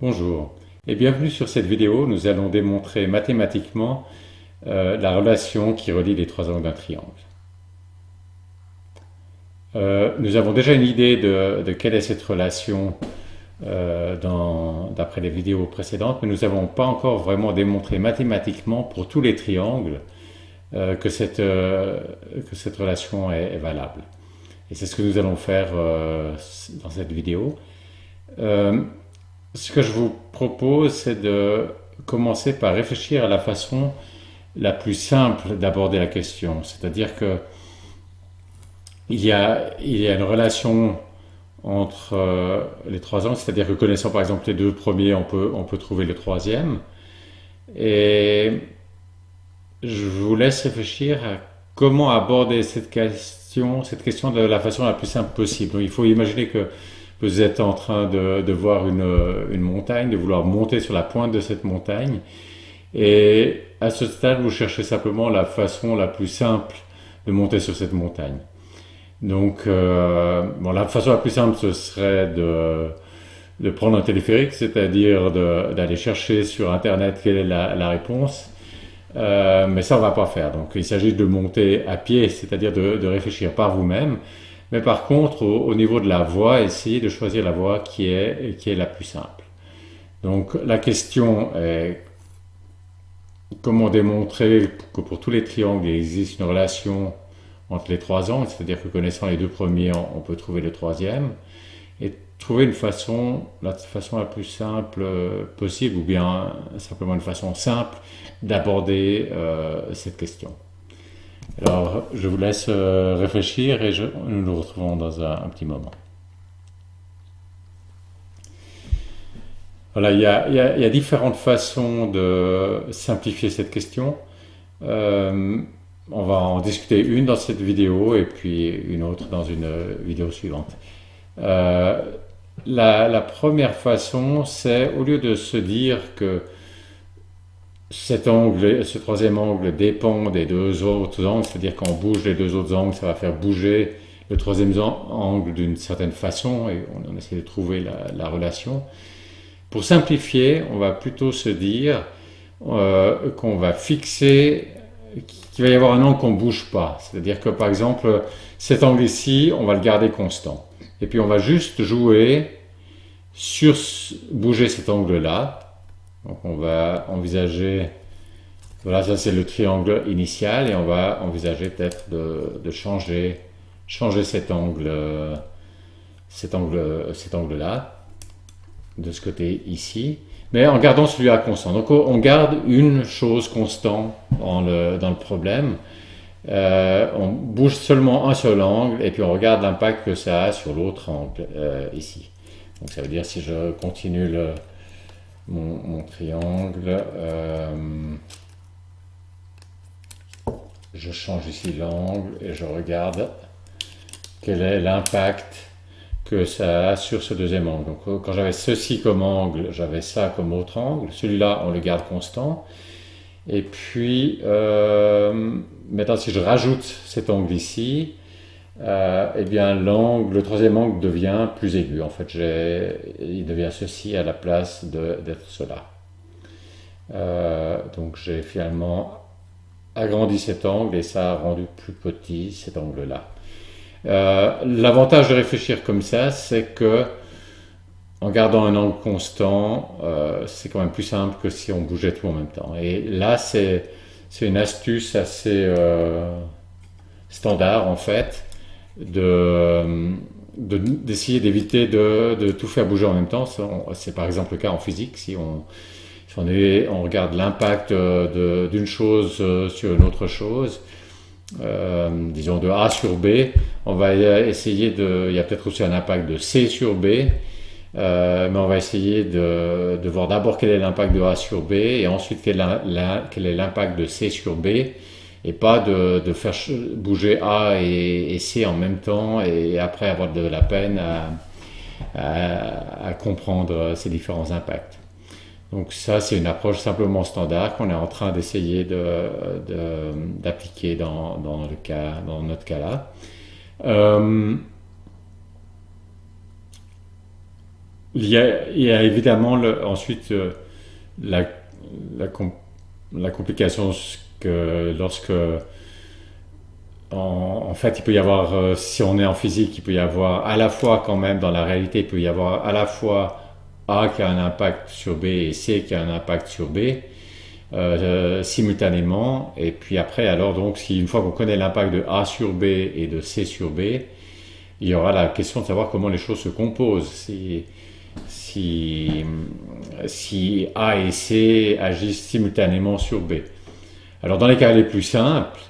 Bonjour et bienvenue sur cette vidéo. Nous allons démontrer mathématiquement la relation qui relie les trois angles d'un triangle. Nous avons déjà une idée de quelle est cette relation d'après les vidéos précédentes, mais nous n'avons pas encore vraiment démontré mathématiquement pour tous les triangles que cette relation est valable. Et c'est ce que nous allons faire dans cette vidéo. Ce que je vous propose, c'est de commencer par réfléchir à la façon la plus simple d'aborder la question. C'est-à-dire que il y a une relation entre les trois angles, c'est-à-dire que connaissant par exemple les deux premiers, on peut trouver le troisième. Et je vous laisse réfléchir à comment aborder cette question de la façon la plus simple possible. Donc, il faut imaginer que vous êtes en train de voir une montagne, de vouloir monter sur la pointe de cette montagne. Et à ce stade, vous cherchez simplement la façon la plus simple de monter sur cette montagne. Donc, la façon la plus simple, ce serait de prendre un téléphérique, c'est-à-dire d'aller chercher sur Internet quelle est la réponse. Mais ça, on ne va pas faire. Donc, il s'agit de monter à pied, c'est-à-dire de réfléchir par vous-même. Mais par contre, au niveau de la voie, essayez de choisir la voie qui est la plus simple. Donc, la question est comment démontrer que pour tous les triangles, il existe une relation entre les trois angles, c'est-à-dire que connaissant les deux premiers, on peut trouver le troisième, et trouver la façon la plus simple possible, ou bien simplement une façon simple d'aborder cette question. Alors, je vous laisse réfléchir et nous nous retrouvons dans un petit moment. Voilà, il y a différentes façons de simplifier cette question. On va en discuter une dans cette vidéo et puis une autre dans une vidéo suivante. La première façon, c'est au lieu de se dire que ce troisième angle dépend des deux autres angles, c'est-à-dire quand on bouge les deux autres angles, ça va faire bouger le troisième angle d'une certaine façon, et on essaie de trouver la relation. Pour simplifier, on va plutôt se dire qu'on va fixer, qu'il va y avoir un angle qu'on ne bouge pas. C'est-à-dire que par exemple, cet angle ici, on va le garder constant. Et puis on va juste jouer sur bouger cet angle-là. Donc on va envisager, voilà, ça c'est le triangle initial, et on va envisager peut-être de changer cet angle-là, de ce côté ici, mais en gardant celui-là constant. Donc on garde une chose constante dans le problème. On bouge seulement un seul angle, et puis on regarde l'impact que ça a sur l'autre angle ici. Donc ça veut dire si je continue mon triangle, je change ici l'angle et je regarde quel est l'impact que ça a sur ce deuxième angle. Donc quand j'avais ceci comme angle, j'avais ça comme autre angle. Celui-là, on le garde constant. Et puis, maintenant, si je rajoute cet angle ici, eh bien le troisième angle devient plus aigu. En fait, il devient ceci à la place d'être cela. Donc j'ai finalement agrandi cet angle et ça a rendu plus petit cet angle-là. L'avantage de réfléchir comme ça, c'est que en gardant un angle constant, c'est quand même plus simple que si on bougeait tout en même temps. Et là, c'est une astuce assez standard en fait, d'essayer d'éviter de tout faire bouger en même temps. C'est par exemple le cas en physique. Si on regarde l'impact d'une chose sur une autre chose, disons de A sur B, on va essayer il y a peut-être aussi un impact de C sur B, mais on va essayer de voir d'abord quel est l'impact de A sur B et ensuite quel est l'impact de C sur B, et pas de faire bouger A et C en même temps et après avoir de la peine à comprendre ces différents impacts. Donc ça, c'est une approche simplement standard qu'on est en train d'essayer d'appliquer dans notre cas là. il y a évidemment ensuite la, la, com- la complication que lorsque en fait il peut y avoir, si on est en physique, il peut y avoir à la fois quand même dans la réalité, il peut y avoir à la fois A qui a un impact sur B et C qui a un impact sur B simultanément. Et puis après, alors donc, si une fois qu'on connaît l'impact de A sur B et de C sur B, il y aura la question de savoir comment les choses se composent. Si, si A et C agissent simultanément sur B. Alors dans les cas les plus simples,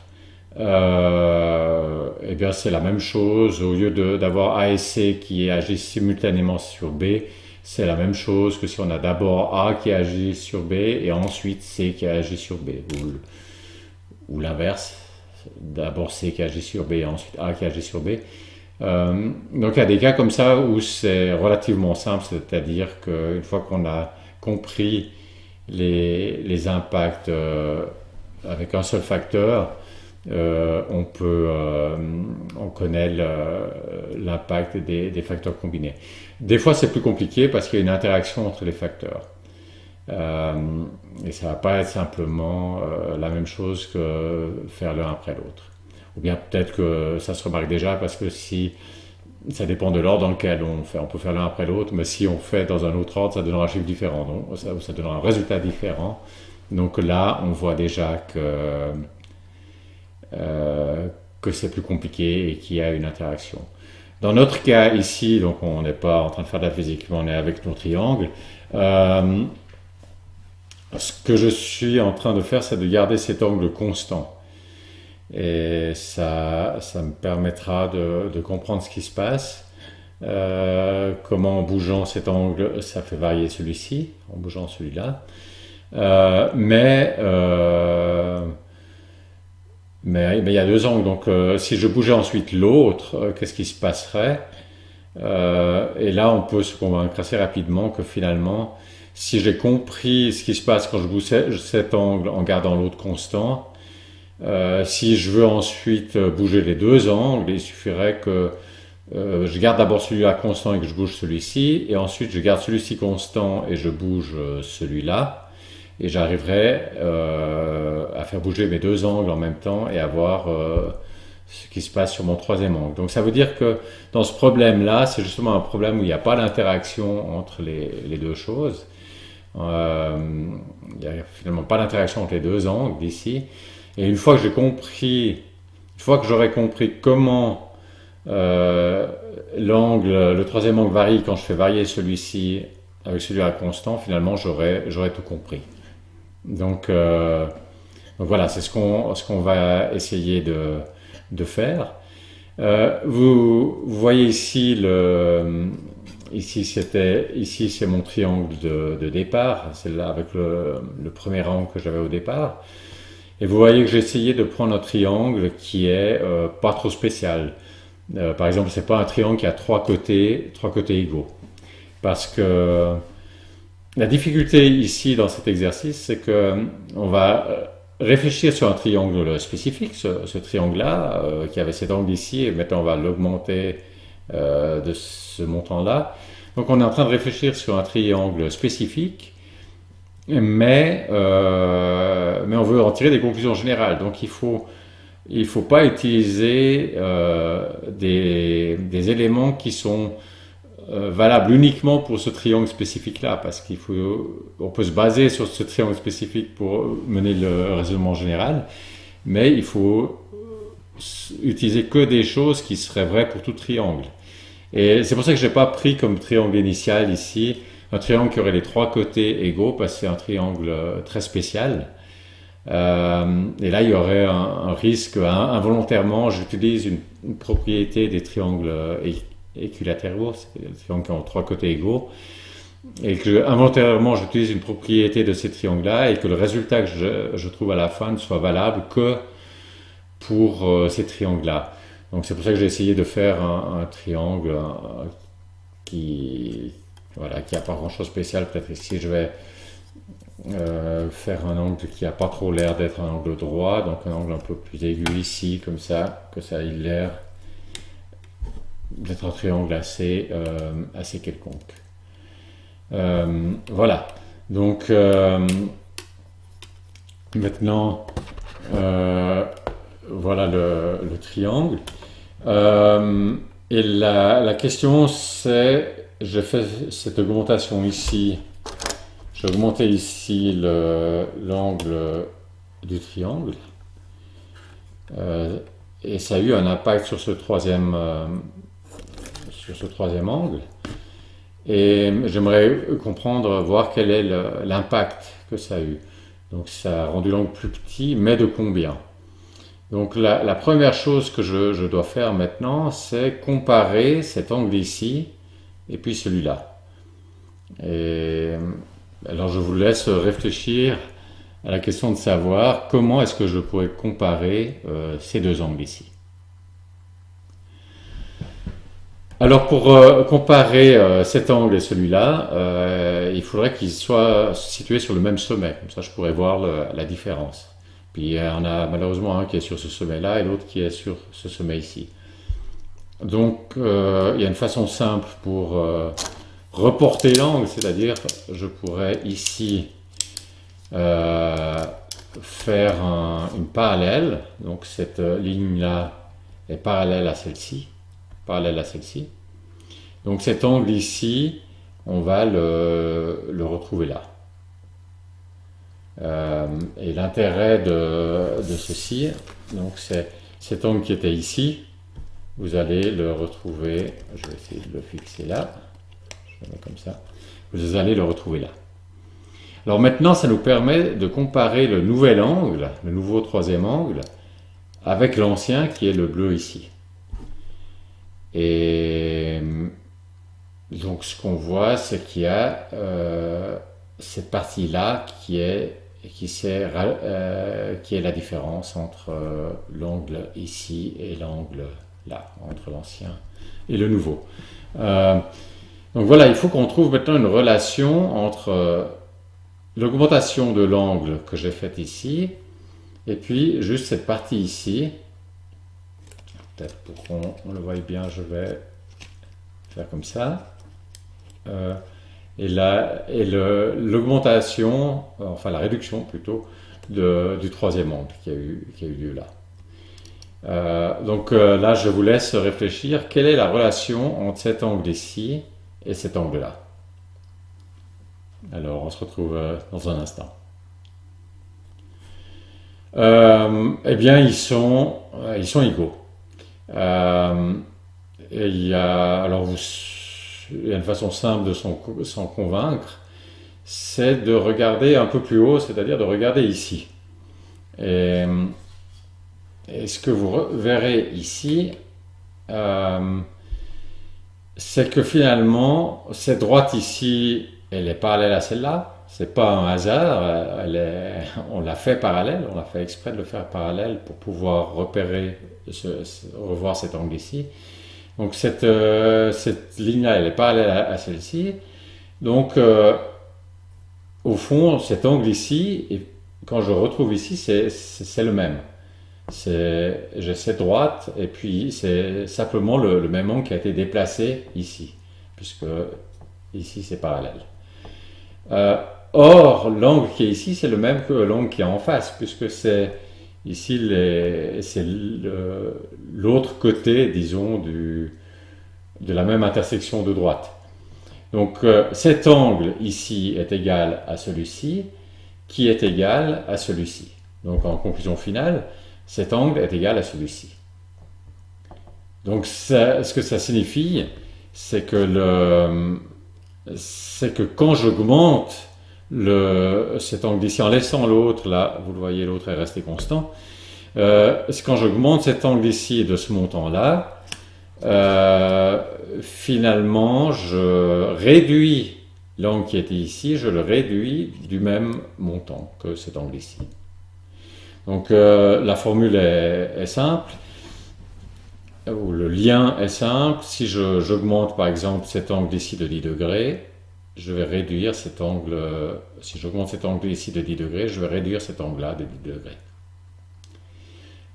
eh bien c'est la même chose. Au lieu d'avoir A et C qui agissent simultanément sur B, c'est la même chose que si on a d'abord A qui agit sur B et ensuite C qui agit sur B. Ou l'inverse, d'abord C qui agit sur B et ensuite A qui agit sur B. Donc il y a des cas comme ça où c'est relativement simple, c'est-à-dire qu'une fois qu'on a compris les impacts avec un seul facteur, on connaît l'impact des facteurs combinés. Des fois c'est plus compliqué parce qu'il y a une interaction entre les facteurs. Euh, et ça ne va pas être simplement la même chose que faire l'un après l'autre. Ou bien peut-être que ça se remarque déjà parce que si ça dépend de l'ordre dans lequel on fait, on peut faire l'un après l'autre, mais si on fait dans un autre ordre, ça donnera un chiffre différent, donc ça donnera un résultat différent. Donc là, on voit déjà que c'est plus compliqué et qu'il y a une interaction. Dans notre cas ici, donc on n'est pas en train de faire de la physique, mais on est avec nos triangles. Euh, Ce que je suis en train de faire, c'est de garder cet angle constant. Et ça me permettra de comprendre ce qui se passe. Comment en bougeant cet angle, ça fait varier celui-ci, en bougeant celui-là. Mais il y a deux angles, donc si je bougeais ensuite l'autre, qu'est-ce qui se passerait? Et là, on peut se convaincre assez rapidement que finalement, si j'ai compris ce qui se passe quand je bouge cet angle en gardant l'autre constant, si je veux ensuite bouger les deux angles, il suffirait que je garde d'abord celui-là constant et que je bouge celui-ci, et ensuite je garde celui-ci constant et je bouge celui-là, et j'arriverai à faire bouger mes deux angles en même temps et à voir ce qui se passe sur mon troisième angle. Donc ça veut dire que dans ce problème-là, c'est justement un problème où il n'y a pas d'interaction entre les deux choses. Il n'y a finalement pas d'interaction entre les deux angles d'ici. Et une fois que j'aurai compris comment le troisième angle varie quand je fais varier celui-ci avec celui-là constant, finalement j'aurai tout compris. Donc voilà, c'est ce qu'on va essayer de faire. Vous voyez ici ici c'est mon triangle de départ, c'est là avec le premier angle que j'avais au départ. Et vous voyez que j'ai essayé de prendre un triangle qui est pas trop spécial. Par exemple, c'est pas un triangle qui a trois côtés égaux. Parce que la difficulté ici dans cet exercice, c'est que on va réfléchir sur un triangle spécifique, ce triangle-là, qui avait cet angle ici, et maintenant on va l'augmenter de ce montant-là. Donc on est en train de réfléchir sur un triangle spécifique, mais on veut en tirer des conclusions générales. Donc il faut pas utiliser des éléments qui sont valables uniquement pour ce triangle spécifique-là, parce on peut se baser sur ce triangle spécifique pour mener le raisonnement général, mais il faut utiliser que des choses qui seraient vraies pour tout triangle. Et c'est pour ça que je n'ai pas pris comme triangle initial ici un triangle qui aurait les trois côtés égaux, parce que c'est un triangle très spécial. Et là, il y aurait un risque, involontairement, j'utilise une propriété des triangles équilatéraux, c'est des triangles qui ont trois côtés égaux, et que involontairement j'utilise une propriété de ces triangles-là, et que le résultat que je trouve à la fin ne soit valable que pour ces triangles-là. Donc c'est pour ça que j'ai essayé de faire un triangle qui n'a pas grand-chose de spécial. Peut-être ici je vais faire un angle qui n'a pas trop l'air d'être un angle droit, donc un angle un peu plus aigu ici, comme ça, que ça ait l'air d'être un triangle assez quelconque. Voilà. Donc maintenant, euh, voilà le triangle. Et la question c'est, je fais cette augmentation ici, j'ai augmenté ici l'angle du triangle, euh, et ça a eu un impact sur ce troisième angle. Et j'aimerais comprendre, voir quel est l'impact que ça a eu. Donc ça a rendu l'angle plus petit, mais de combien? Donc la première chose que je dois faire maintenant, c'est comparer cet angle ici et puis celui-là. Et alors je vous laisse réfléchir à la question de savoir comment est-ce que je pourrais comparer ces deux angles ici. Alors pour comparer cet angle et celui-là, il faudrait qu'ils soient situés sur le même sommet. Comme ça je pourrais voir la différence. Puis il y en a malheureusement un qui est sur ce sommet-là et l'autre qui est sur ce sommet ici. Donc il y a une façon simple pour reporter l'angle, c'est-à-dire je pourrais ici faire une parallèle. Donc cette ligne-là est parallèle à celle-ci. Donc cet angle ici, on va le retrouver là. Et l'intérêt de ceci, donc c'est cet angle qui était ici, vous allez le retrouver, je vais essayer de le fixer là, je le mets comme ça, vous allez le retrouver là. Alors maintenant, ça nous permet de comparer le nouvel angle, le nouveau troisième angle, avec l'ancien qui est le bleu ici. Et donc ce qu'on voit, c'est qu'il y a cette partie-là qui est la différence entre l'angle ici et l'angle là, entre l'ancien et le nouveau. Donc voilà, il faut qu'on trouve maintenant une relation entre l'augmentation de l'angle que j'ai faite ici et puis juste cette partie ici. Peut-être pour qu'on le voie bien, je vais faire comme ça. Et l'augmentation, enfin la réduction plutôt, du troisième angle qui a eu lieu là. Donc là, je vous laisse réfléchir. Quelle est la relation entre cet angle ici et cet angle-là? Alors, on se retrouve dans un instant. Eh bien, ils sont égaux. Et il y a une façon simple de s'en convaincre, c'est de regarder un peu plus haut, c'est-à-dire de regarder ici. Et ce que vous verrez ici, c'est que finalement, cette droite ici, elle est parallèle à celle-là. C'est pas un hasard, on l'a fait parallèle, on l'a fait exprès de le faire parallèle pour pouvoir revoir cet angle ici. Donc cette ligne-là, elle est parallèle à celle-ci. Donc au fond, cet angle ici, et quand je retrouve ici, c'est le même. J'ai cette droite et puis c'est simplement le même angle qui a été déplacé ici, puisque ici c'est parallèle. Or, l'angle qui est ici, c'est le même que l'angle qui est en face, puisque c'est ici c'est l'autre côté, disons, de la même intersection de droite. Donc cet angle ici est égal à celui-ci, qui est égal à celui-ci. Donc en conclusion finale, cet angle est égal à celui-ci. Donc ce que ça signifie, c'est que quand j'augmente cet angle d'ici en laissant l'autre, là, vous le voyez, l'autre est resté constant, quand j'augmente cet angle ici de ce montant-là, finalement, je réduis l'angle qui était ici, je le réduis du même montant que cet angle ici. Donc la formule est simple, ou le lien est simple. Si j'augmente par exemple cet angle ici de 10 degrés, je vais réduire cet angle, si j'augmente cet angle ici de 10 degrés, je vais réduire cet angle-là de 10 degrés.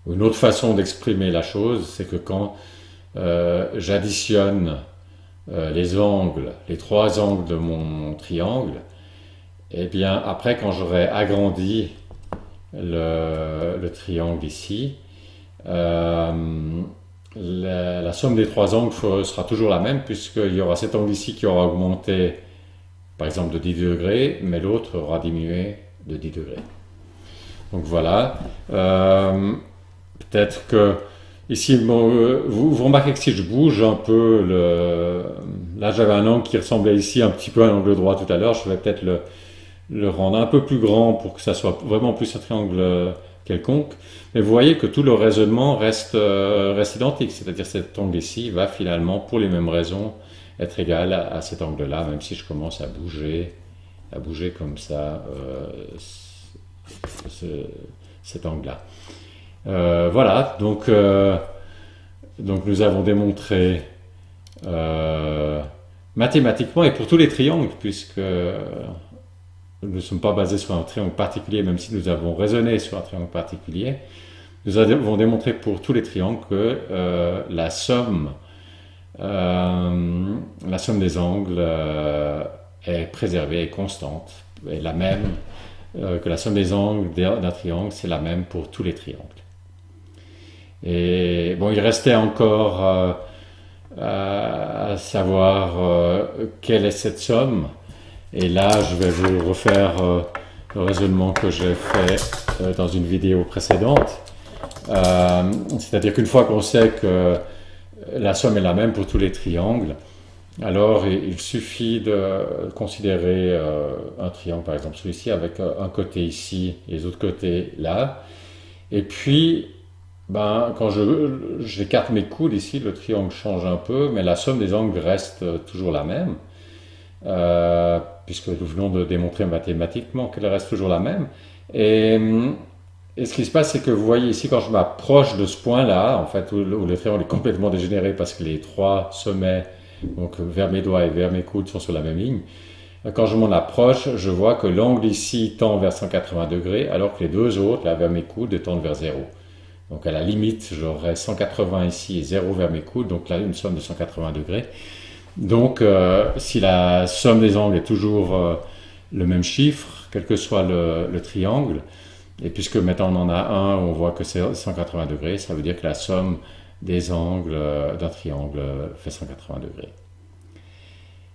Une autre façon d'exprimer la chose, c'est que quand j'additionne les angles, les trois angles de mon triangle, et bien après quand j'aurai agrandi le triangle ici, la somme des trois angles sera toujours la même puisqu'il y aura cet angle ici qui aura augmenté par exemple de 10 degrés, mais l'autre aura diminué de 10 degrés. Donc voilà. Peut-être que ici, vous remarquez que si je bouge un peu, là j'avais un angle qui ressemblait ici un petit peu à un angle droit tout à l'heure, je vais peut-être le rendre un peu plus grand pour que ça soit vraiment plus un triangle quelconque. Mais vous voyez que tout le raisonnement reste identique, c'est-à-dire cet angle ici va finalement, pour les mêmes raisons, être égal à cet angle-là, même si je commence à bouger comme ça cet angle-là. Voilà, donc nous avons démontré mathématiquement et pour tous les triangles, puisque nous ne sommes pas basés sur un triangle particulier, même si nous avons raisonné sur un triangle particulier, nous avons démontré pour tous les triangles que la somme des angles est préservée, est constante, est la même que la somme des angles d'un triangle, c'est la même pour tous les triangles. Et bon, il restait encore à savoir quelle est cette somme. Et là, je vais vous refaire le raisonnement que j'ai fait dans une vidéo précédente. C'est-à-dire qu'une fois qu'on sait que la somme est la même pour tous les triangles, alors il suffit de considérer un triangle, par exemple celui-ci, avec un côté ici et les autres côtés là. Et puis, quand j'écarte mes coudes ici, le triangle change un peu, mais la somme des angles reste toujours la même, puisque nous venons de démontrer mathématiquement qu'elle reste toujours la même. Et ce qui se passe, c'est que vous voyez ici, quand je m'approche de ce point-là, en fait, où le triangle est complètement dégénéré parce que les trois sommets, donc vers mes doigts et vers mes coudes, sont sur la même ligne, quand je m'en approche, je vois que l'angle ici tend vers 180 degrés, alors que les deux autres, là, vers mes coudes, tendent vers 0. Donc à la limite, j'aurai 180 ici et 0 vers mes coudes, donc là, une somme de 180 degrés. Donc, si la somme des angles est toujours le même chiffre, quel que soit le triangle, et puisque maintenant on en a un, on voit que c'est 180 degrés, ça veut dire que la somme des angles d'un triangle fait 180 degrés.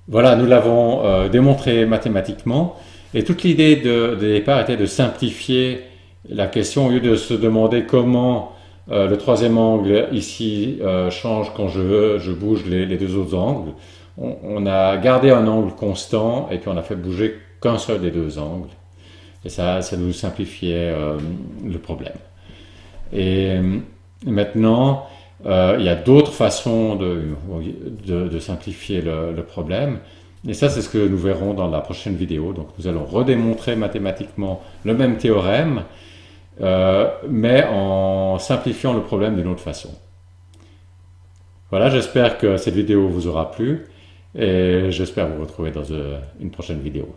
Voilà, nous l'avons démontré mathématiquement, et toute l'idée de départ était de simplifier la question, au lieu de se demander comment le troisième angle ici change quand je bouge les deux autres angles. On a gardé un angle constant, et puis on a fait bouger qu'un seul des deux angles. Et ça nous simplifiait le problème. Et maintenant, il y a d'autres façons de simplifier le problème. Et ça, c'est ce que nous verrons dans la prochaine vidéo. Donc, nous allons redémontrer mathématiquement le même théorème, mais en simplifiant le problème d'une autre façon. Voilà, j'espère que cette vidéo vous aura plu, et j'espère vous retrouver dans une prochaine vidéo.